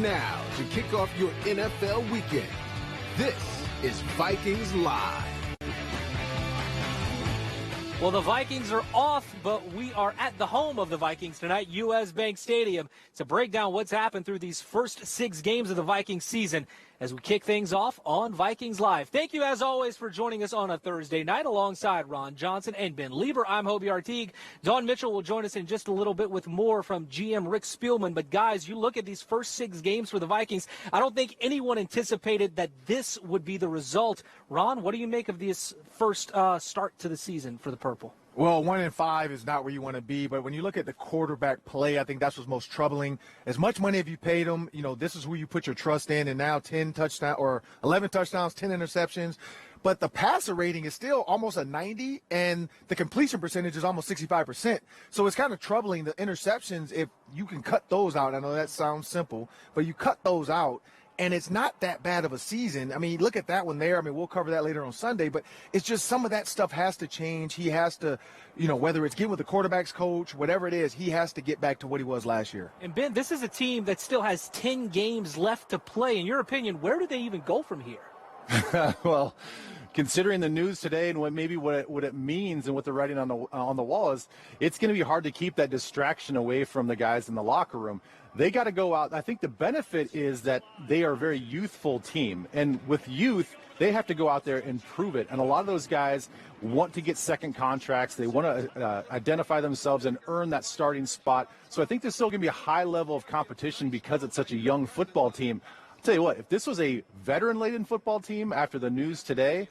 now to kick off your NFL weekend. This is Vikings Live. Well, the Vikings are off, but we are at the home of the Vikings tonight, U.S. Bank Stadium, to break down what's happened through these first 6 games of the Vikings season as we kick things off on Vikings Live. Thank you, as always, for joining us on a Thursday night alongside Ron Johnson and Ben Lieber. I'm Hobie Artigue. Don Mitchell will join us in just a little bit with more from GM Rick Spielman. But, guys, you look at these first 6 games for the Vikings, I don't think anyone anticipated that this would be the result. Ron, what do you make of this first start to the season for the Purple? Well, 1-5 is not where you want to be, but when you look at the quarterback play, I think that's what's most troubling. As much money as you paid him, this is who you put your trust in, and now 11 touchdowns, 10 interceptions. But the passer rating is still almost a 90, and the completion percentage is almost 65%. So it's kind of troubling. The interceptions, if you can cut those out, I know that sounds simple, but you cut those out, and it's not that bad of a season. I mean, look at that one there. I mean, we'll cover that later on Sunday, but it's just some of that stuff has to change. He has to, whether it's getting with the quarterback's coach, whatever it is, he has to get back to what he was last year. And, Ben, this is a team that still has 10 games left to play. In your opinion, where do they even go from here? Well, considering the news today and what it means and what they're writing on the wall is, it's going to be hard to keep that distraction away from the guys in the locker room. They got to go out. I think the benefit is that they are a very youthful team, and with youth, they have to go out there and prove it. And a lot of those guys want to get second contracts. They want to identify themselves and earn that starting spot. So I think there's still going to be a high level of competition because it's such a young football team. I'll tell you what, if this was a veteran-laden football team after the news today,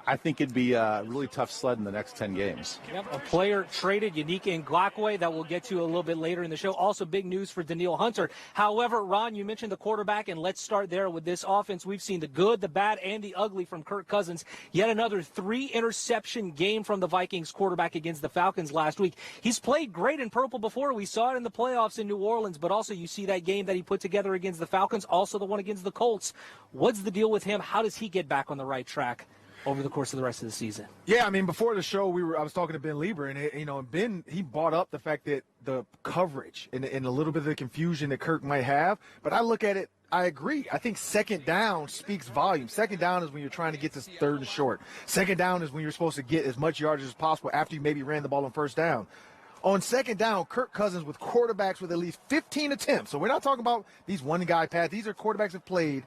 I think it'd be a really tough sled in the next 10 games. Yep, a player traded, Yannick Ngakoue, that we'll get to a little bit later in the show. Also big news for Danielle Hunter. However, Ron, you mentioned the quarterback, and let's start there with this offense. We've seen the good, the bad, and the ugly from Kirk Cousins. Yet another 3-interception game from the Vikings quarterback against the Falcons last week. He's played great in purple before. We saw it in the playoffs in New Orleans, but also you see that game that he put together against the Falcons, also the one against the Colts. What's the deal with him? How does he get back on the right track over the course of the rest of the season? Yeah, I mean, before the show, I was talking to Ben Lieber, and Ben, he brought up the fact that the coverage and a little bit of the confusion that Kirk might have. But I look at it, I agree. I think second down speaks volume. Second down is when you're trying to get to third and short. Second down is when you're supposed to get as much yardage as possible after you maybe ran the ball on first down. On second down, Kirk Cousins with quarterbacks with at least 15 attempts. So we're not talking about these one-guy pads. These are quarterbacks that played.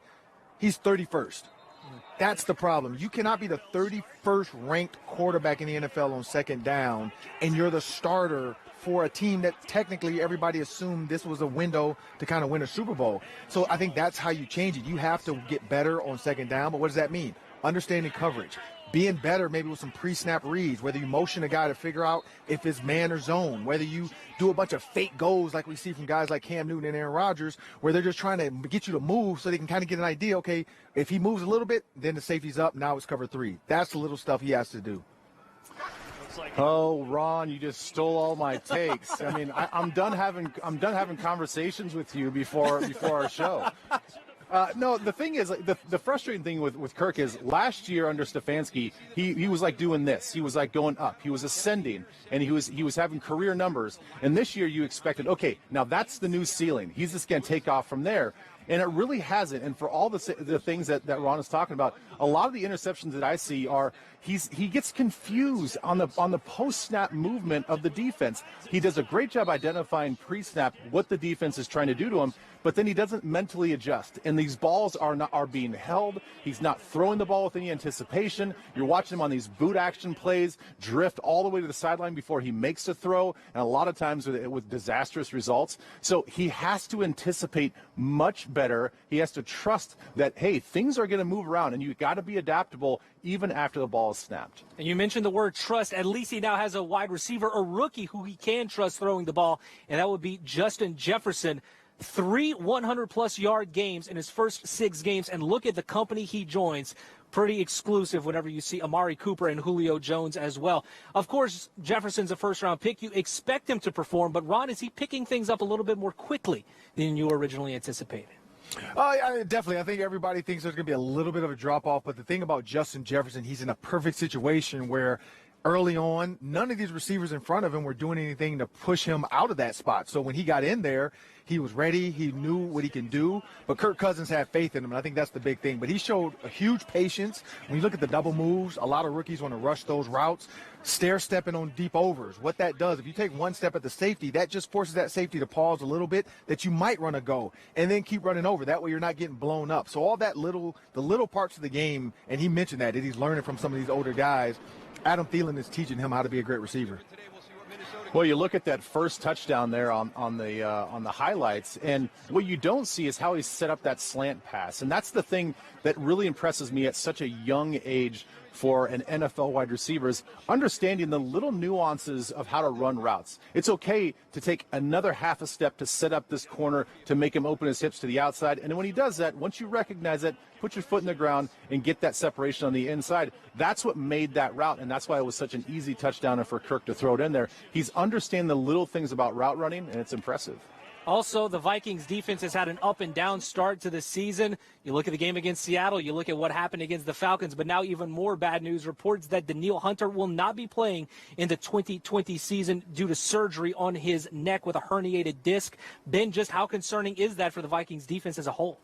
He's 31st. That's the problem. You cannot be the 31st ranked quarterback in the NFL on second down, and you're the starter for a team that technically everybody assumed this was a window to kind of win a Super Bowl. So I think that's how you change it. You have to get better on second down, but what does that mean? Understanding coverage. Being better maybe with some pre-snap reads, whether you motion a guy to figure out if it's man or zone, whether you do a bunch of fake goals like we see from guys like Cam Newton and Aaron Rodgers, where they're just trying to get you to move so they can kind of get an idea, okay, if he moves a little bit, then the safety's up, now it's cover 3. That's the little stuff he has to do. Oh, Ron, you just stole all my takes. I mean, I'm done having conversations with you before our show. No, the thing is, the frustrating thing with Kirk is last year under Stefanski, he was like doing this. He was like going up. He was ascending, and he was having career numbers. And this year you expected, okay, now that's the new ceiling. He's just going to take off from there. And it really hasn't. And for all the things that Ron is talking about, a lot of the interceptions that I see are he gets confused on the post-snap movement of the defense. He does a great job identifying pre-snap what the defense is trying to do to him, but then he doesn't mentally adjust. And these balls are being held. He's not throwing the ball with any anticipation. You're watching him on these boot action plays drift all the way to the sideline before he makes a throw, and a lot of times with disastrous results. So he has to anticipate much better. He has to trust that, hey, things are going to move around, and you've got to be adaptable even after the ball is snapped. And you mentioned the word trust. At least he now has a wide receiver, a rookie who he can trust throwing the ball, and that would be Justin Jefferson. 3 100-plus yard games in his first 6 games, and look at the company he joins. Pretty exclusive whenever you see Amari Cooper and Julio Jones as well. Of course, Jefferson's a first-round pick. You expect him to perform, but Ron, is he picking things up a little bit more quickly than you originally anticipated? Definitely. I think everybody thinks there's going to be a little bit of a drop-off, but the thing about Justin Jefferson, he's in a perfect situation where early on, none of these receivers in front of him were doing anything to push him out of that spot. So when he got in there, he was ready. He knew what he can do. But Kirk Cousins had faith in him, and I think that's the big thing. But he showed a huge patience. When you look at the double moves, a lot of rookies want to rush those routes, stair-stepping on deep overs. What that does, if you take one step at the safety, that just forces that safety to pause a little bit, that you might run a go, and then keep running over. That way you're not getting blown up. So all that the little parts of the game, and he mentioned that he's learning from some of these older guys. Adam Thielen is teaching him how to be a great receiver. Well, you look at that first touchdown there on the highlights, and what you don't see is how he set up that slant pass. And that's the thing that really impresses me at such a young age for an NFL wide receiver, is understanding the little nuances of how to run routes. It's okay to take another half a step to set up this corner to make him open his hips to the outside. And when he does that, once you recognize it, put your foot in the ground and get that separation on the inside. That's what made that route, and that's why it was such an easy touchdown for Kirk to throw it in there. He's understanding the little things about route running, and it's impressive. Also, the Vikings defense has had an up and down start to the season. You look at the game against Seattle, you look at what happened against the Falcons, but now even more bad news. Reports that Danielle Hunter will not be playing in the 2020 season due to surgery on his neck with a herniated disc. Ben, just how concerning is that for the Vikings defense as a whole?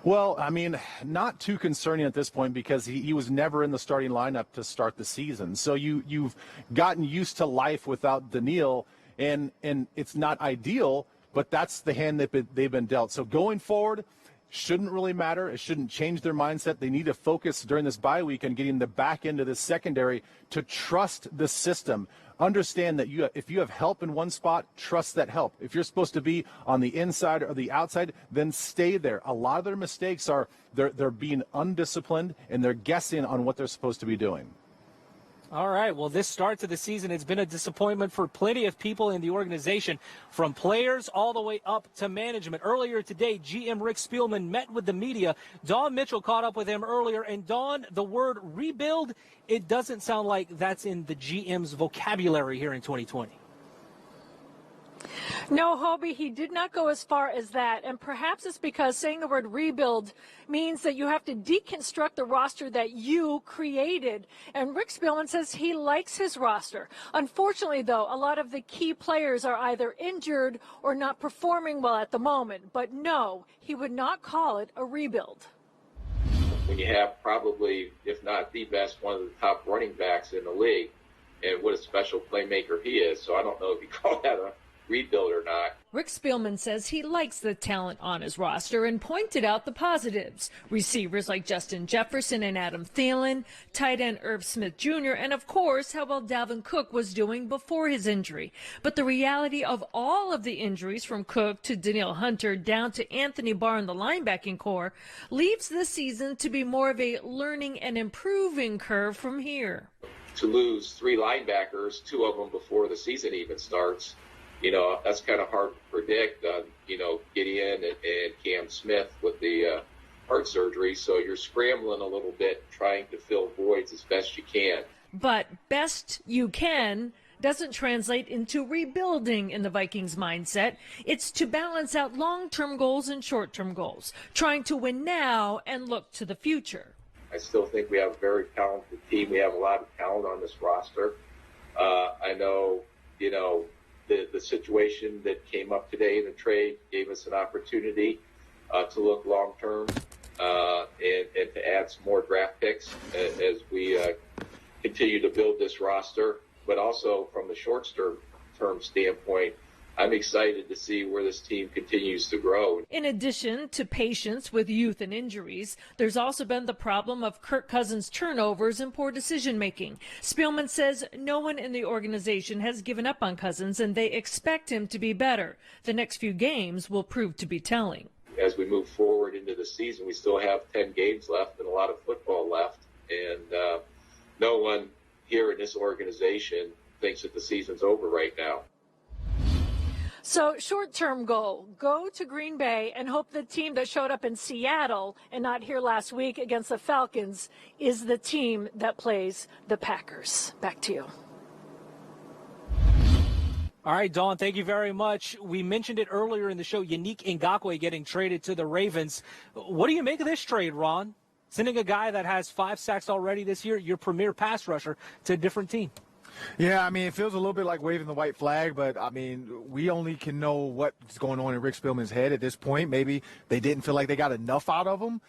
Well, I mean, not too concerning at this point because he was never in the starting lineup to start the season. So you've gotten used to life without Danielle, and it's not ideal, but that's the hand they've been dealt. So going forward, shouldn't really matter. It shouldn't change their mindset. They need to focus during this bye week on getting the back end of this secondary to trust the system. Understand that if you have help in one spot, trust that help. If you're supposed to be on the inside or the outside, then stay there. A lot of their mistakes are they're being undisciplined and they're guessing on what they're supposed to be doing. All right, well, this start to the season has been a disappointment for plenty of people in the organization, from players all the way up to management. Earlier today, GM Rick Spielman met with the media. Dawn Mitchell caught up with him earlier, and Dawn, the word rebuild, it doesn't sound like that's in the GM's vocabulary here in 2020. No, Hobie, he did not go as far as that, and perhaps it's because saying the word rebuild means that you have to deconstruct the roster that you created, and Rick Spielman says he likes his roster. Unfortunately, though, a lot of the key players are either injured or not performing well at the moment, but no, he would not call it a rebuild. When you have probably, if not the best, one of the top running backs in the league, and what a special playmaker he is, so I don't know if you call that a rebuild or not. Rick Spielman says he likes the talent on his roster and pointed out the positives. Receivers like Justin Jefferson and Adam Thielen, tight end Irv Smith Jr., and of course how well Dalvin Cook was doing before his injury. But the reality of all of the injuries, from Cook to Danielle Hunter down to Anthony Barr in the linebacking core, leaves this season to be more of a learning and improving curve from here. To lose three linebackers, two of them before the season even starts, that's kind of hard to predict. Gideon and Cam Smith with the heart surgery. So you're scrambling a little bit, trying to fill voids as best you can. But best you can doesn't translate into rebuilding in the Vikings mindset. It's to balance out long-term goals and short-term goals, trying to win now and look to the future. I still think we have a very talented team. We have a lot of talent on this roster. I know, the situation that came up today in the trade gave us an opportunity to look long-term and to add some more draft picks as we continue to build this roster. But also from the short-term standpoint, I'm excited to see where this team continues to grow. In addition to patience with youth and injuries, there's also been the problem of Kirk Cousins' turnovers and poor decision-making. Spielman says no one in the organization has given up on Cousins, and they expect him to be better. The next few games will prove to be telling. As we move forward into the season, we still have 10 games left and a lot of football left. And no one here in this organization thinks that the season's over right now. So short-term goal, go to Green Bay and hope the team that showed up in Seattle and not here last week against the Falcons is the team that plays the Packers. Back to you. All right, Dawn, thank you very much. We mentioned it earlier in the show, Yannick Ngakoue getting traded to the Ravens. What do you make of this trade, Ron? sending a guy that has 5 sacks already this year, your premier pass rusher, to a different team. Yeah, I mean, it feels a little bit like waving the white flag, but, I mean, we only can know what's going on in Rick Spielman's head at this point. Maybe they didn't feel like they got enough out of him.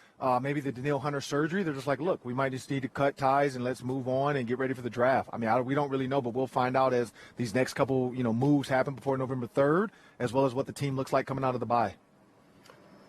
Maybe the Danielle Hunter surgery, they're just like, look, we might just need to cut ties and let's move on and get ready for the draft. I mean, we don't really know, but we'll find out as these next couple, moves happen before November 3rd, as well as what the team looks like coming out of the bye.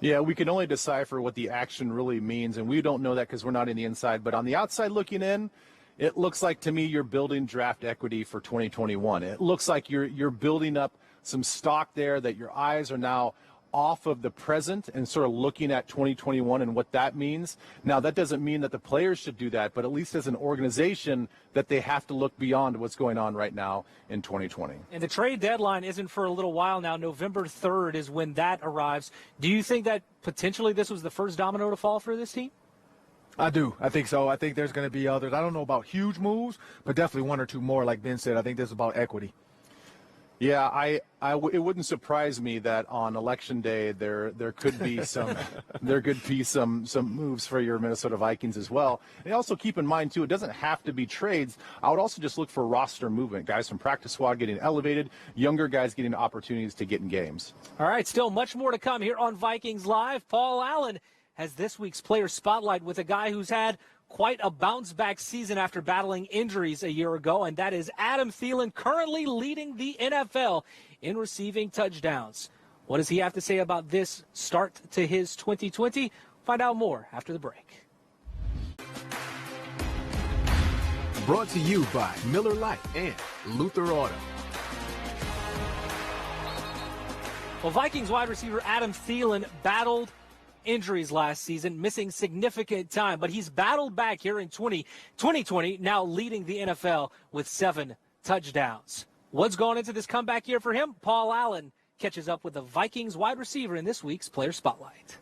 Yeah, we can only decipher what the action really means, and we don't know that because we're not in the inside. But on the outside looking in, it looks like to me you're building draft equity for 2021. It looks like you're building up some stock there, that your eyes are now off of the present and sort of looking at 2021 and what that means. Now, that doesn't mean that the players should do that, but at least as an organization that they have to look beyond what's going on right now in 2020. And the trade deadline isn't for a little while now. November 3rd is when that arrives. Do you think that potentially this was the first domino to fall for this team? I do. I think so. I think there's going to be others. I don't know about huge moves, but definitely 1 or 2 more, like Ben said. I think this is about equity. Yeah, it wouldn't surprise me that on election day there could be some moves for your Minnesota Vikings as well. And also keep in mind too, it doesn't have to be trades. I would also just look for roster movement, guys from practice squad getting elevated, younger guys getting opportunities to get in games. All right, still much more to come here on Vikings Live. Paul Allen has this week's player spotlight with a guy who's had quite a bounce-back season after battling injuries a year ago, and that is Adam Thielen, currently leading the NFL in receiving touchdowns. What does he have to say about this start to his 2020? Find out more after the break. Brought to you by Miller Lite and Luther Auto. Well, Vikings wide receiver Adam Thielen battled injuries last season, missing significant time, but he's battled back here in 2020, now leading the NFL with 7 touchdowns. What's going into this comeback year for him? Paul Allen catches up with the Vikings wide receiver in this week's Player Spotlight.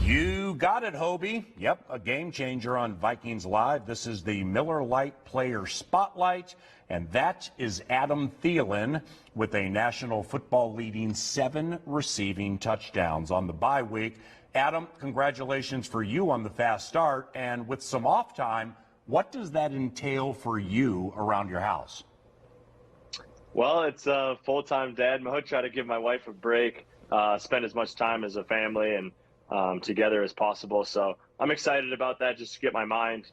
You got it, Hobie. Yep, a game changer on Vikings Live. This is the Miller Lite Player Spotlight, and that is Adam Thielen with a National Football leading 7 receiving touchdowns on the bye week. Adam, congratulations for you on the fast start, and with some off time, what does that entail for you around your house? Well, it's a full-time dad mode. Try to give my wife a break, spend as much time as a family and together as possible. So I'm excited about that, just to get my mind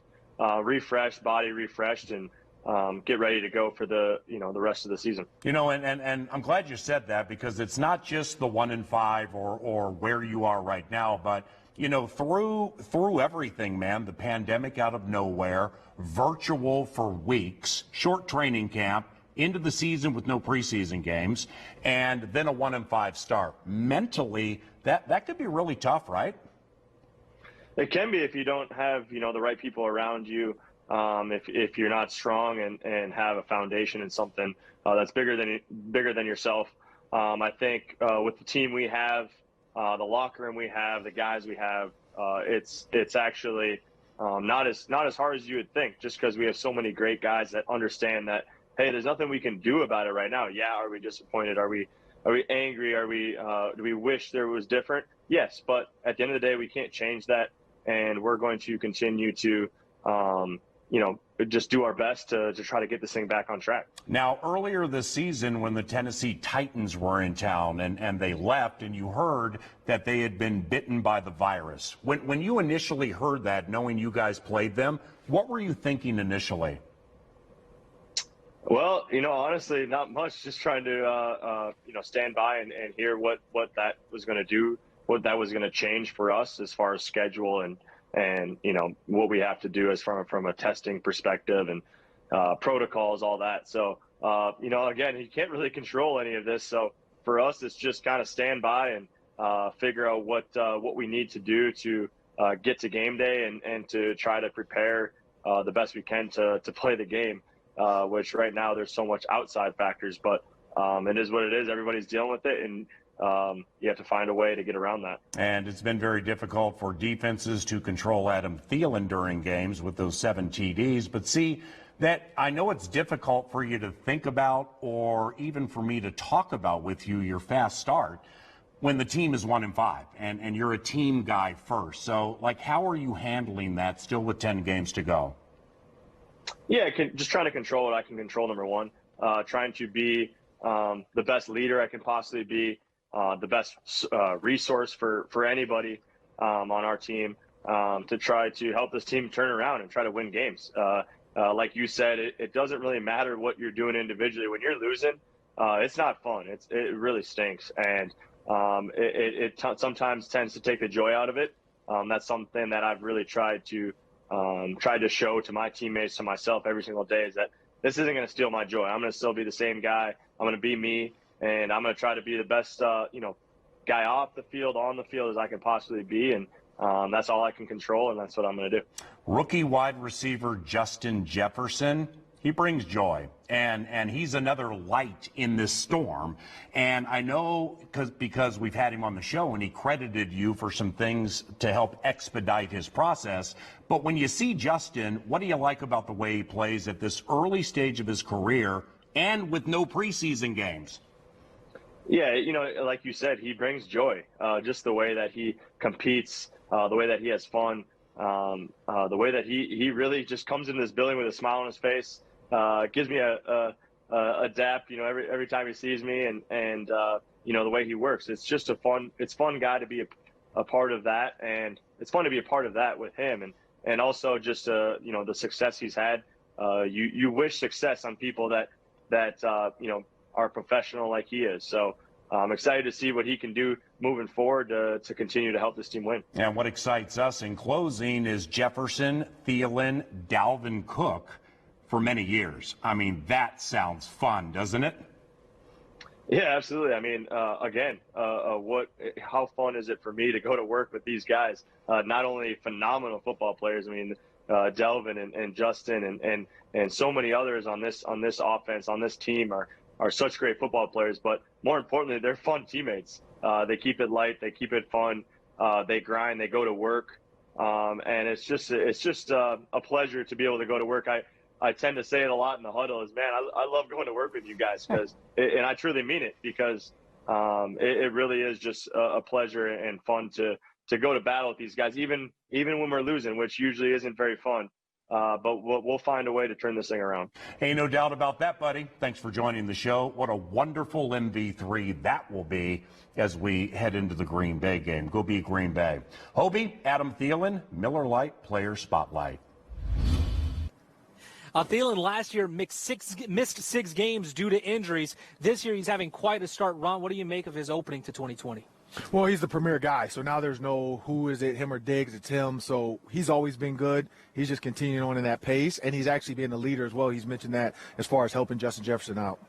refreshed, body refreshed, and get ready to go for the rest of the season. And I'm glad you said that, because it's not just the 1-5 or where you are right now, but through everything, man, the pandemic out of nowhere, virtual for weeks, short training camp, into the season with no preseason games, and then a 1-5 start. Mentally, that could be really tough, right? It can be if you don't have the right people around you. If you're not strong and have a foundation in something that's bigger than yourself. I think with the team we have, the locker room we have, the guys we have, it's actually not as hard as you would think, just because we have so many great guys that understand that, hey, there's nothing we can do about it right now. Yeah, are we disappointed? Are we angry? Do we wish there was different? Yes, but at the end of the day, we can't change that, and we're going to continue to just do our best to try to get this thing back on track. Now, earlier this season, when the Tennessee Titans were in town and they left, and you heard that they had been bitten by the virus, when you initially heard that, knowing you guys played them, what were you thinking initially? Well, honestly, not much. Just trying to, stand by and hear what that was going to do, what that was going to change for us as far as schedule and what we have to do as from a testing perspective and protocols, all that. So, again, you can't really control any of this. So for us, it's just kind of stand by and figure out what we need to do to get to game day and to try to prepare the best we can to play the game, which right now there's so much outside factors, but it is what it is. Everybody's dealing with it, and you have to find a way to get around that. And it's been very difficult for defenses to control Adam Thielen during games with those 7 TDs. But see, that I know it's difficult for you to think about, or even for me to talk about with you, your fast start. when the team is 1-5 and you're a team guy first. So, like, how are you handling that still with 10 games to go? Yeah, just trying to control what I can control, number one. Trying to be the best leader I can possibly be, the best resource for anybody on our team, to try to help this team turn around and try to win games. Like you said, it doesn't really matter what you're doing individually. When you're losing, it's not fun. It really stinks. And it sometimes tends to take the joy out of it. That's something that I've really tried to show to my teammates, to myself every single day, is that this isn't going to steal my joy. I'm going to still be the same guy. I'm going to be me, and I'm going to try to be the best, guy off the field, on the field as I can possibly be. And that's all I can control, and that's what I'm going to do. Rookie wide receiver Justin Jefferson, he brings joy, and he's another light in this storm. And I know because we've had him on the show, and he credited you for some things to help expedite his process. But when you see Justin, what do you like about the way he plays at this early stage of his career and with no preseason games? Yeah, like you said, he brings joy. Just the way that he competes, the way that he has fun, the way that he really just comes into this building with a smile on his face. Gives me a dap, every time he sees me, and the way he works. It's just it's fun guy to be a part of that, and it's fun to be a part of that with him, and also just the success he's had. You wish success on people that are professional like he is. So I'm excited to see what he can do moving forward to continue to help this team win. And what excites us in closing is Jefferson, Thielen, Dalvin Cook. For many years. I mean, that sounds fun, doesn't it? Yeah, absolutely. I mean, how fun is it for me to go to work with these guys? Not only phenomenal football players. I mean, Delvin and Justin and so many others on this offense, on this team are such great football players. But more importantly, they're fun teammates. They keep it light, they keep it fun. They grind, they go to work, and it's just a pleasure to be able to go to work. I tend to say it a lot in the huddle is, man, I love going to work with you guys, and I truly mean it, because it really is just a pleasure and fun to go to battle with these guys, even when we're losing, which usually isn't very fun. But we'll find a way to turn this thing around. Hey, no doubt about that, buddy. Thanks for joining the show. What a wonderful MV3 that will be as we head into the Green Bay game. Go be Green Bay. Hobie, Adam Thielen, Miller Lite Player Spotlight. Thielen last year missed six games due to injuries. This year he's having quite a start. Ron, what do you make of his opening to 2020? Well, he's the premier guy, so now there's no who is it, him or Diggs, it's him. So he's always been good. He's just continuing on in that pace, and he's actually being the leader as well. He's mentioned that as far as helping Justin Jefferson out.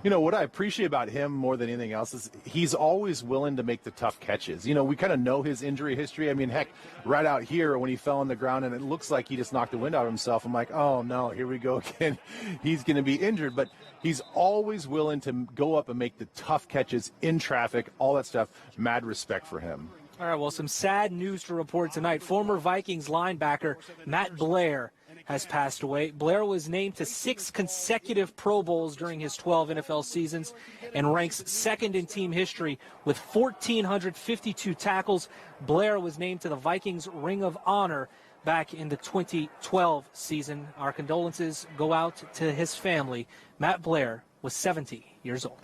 What I appreciate about him more than anything else is he's always willing to make the tough catches. We kind of know his injury history. I mean, heck, right out here when he fell on the ground and it looks like he just knocked the wind out of himself, I'm like, oh, no, here we go again. He's going to be injured. But he's always willing to go up and make the tough catches in traffic, all that stuff. Mad respect for him. All right, well, some sad news to report tonight. Former Vikings linebacker Matt Blair has passed away. Blair was named to 6 consecutive Pro Bowls during his 12 NFL seasons and ranks second in team history with 1,452 tackles. Blair was named to the Vikings Ring of Honor back in the 2012 season. Our condolences go out to his family. Matt Blair was 70 years old.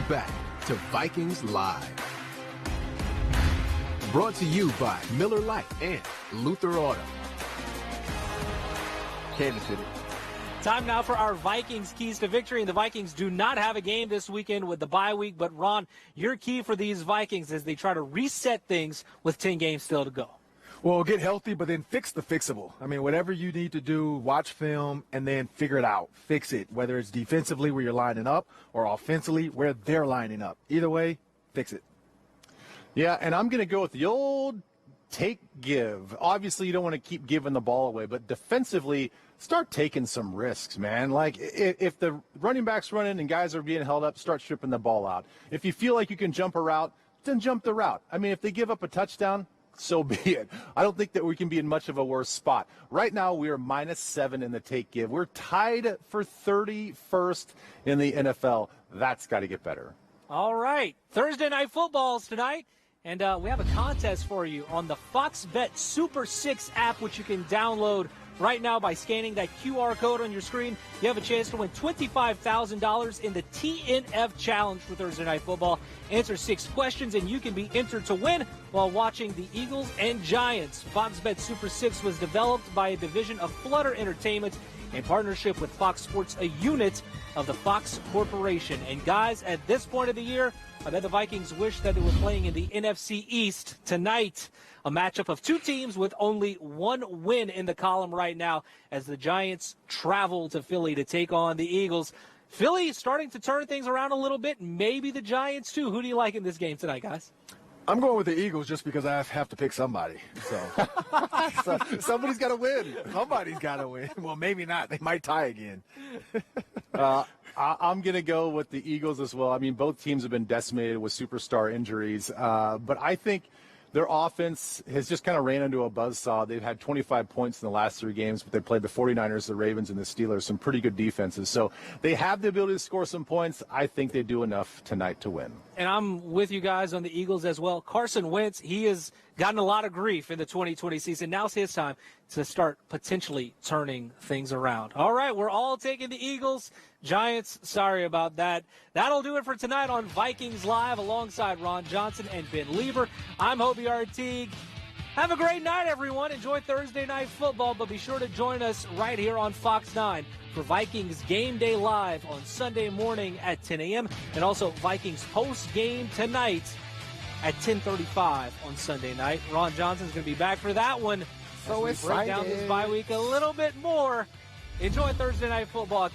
Back to Vikings Live. Brought to you by Miller Lite and Luther Auto. Kansas City. Time now for our Vikings keys to victory. And the Vikings do not have a game this weekend with the bye week. But, Ron, your key for these Vikings as they try to reset things with 10 games still to go. Well, get healthy, but then fix the fixable. I mean, whatever you need to do, watch film and then figure it out. Fix it, whether it's defensively where you're lining up or offensively where they're lining up. Either way, fix it. Yeah, and I'm going to go with the old take, give. Obviously, you don't want to keep giving the ball away, but defensively, start taking some risks, man. Like, if the running back's running and guys are being held up, start stripping the ball out. If you feel like you can jump a route, then jump the route. I mean, if they give up a touchdown, so be it. I don't think that we can be in much of a worse spot. Right now, we are -7 in the take, give. We're tied for 31st in the NFL. That's got to get better. All right. Thursday Night Football's tonight. And we have a contest for you on the Fox Bet Super 6 app, which you can download right now by scanning that QR code on your screen. You have a chance to win $25,000 in the TNF Challenge for Thursday Night Football. Answer 6 questions, and you can be entered to win while watching the Eagles and Giants. Fox Bet Super 6 was developed by a division of Flutter Entertainment in partnership with Fox Sports, a unit of the Fox Corporation. And guys, at this point of the year, I bet the Vikings wish that they were playing in the NFC East tonight. A matchup of two teams with only one win in the column right now as the Giants travel to Philly to take on the Eagles. Philly starting to turn things around a little bit. Maybe the Giants, too. Who do you like in this game tonight, guys? I'm going with the Eagles just because I have to pick somebody. So somebody's got to win. Somebody's got to win. Well, maybe not. They might tie again. I'm going to go with the Eagles as well. I mean, both teams have been decimated with superstar injuries, but I think their offense has just kind of ran into a buzzsaw. They've had 25 points in the last 3 games, but they played the 49ers, the Ravens, and the Steelers, some pretty good defenses. So they have the ability to score some points. I think they do enough tonight to win. And I'm with you guys on the Eagles as well. Carson Wentz, he has gotten a lot of grief in the 2020 season. Now's his time to start potentially turning things around. All right, we're all taking the Eagles. Giants, sorry about that. That'll do it for tonight on Vikings Live alongside Ron Johnson and Ben Lieber. I'm Hobie Artigue. Have a great night, everyone. Enjoy Thursday Night Football, but be sure to join us right here on Fox 9 for Vikings Game Day Live on Sunday morning at 10 a.m. and also Vikings post game tonight at 10:35 on Sunday night. Ron Johnson's going to be back for that one. So as we break down this bye week a little bit more. Enjoy Thursday Night Football.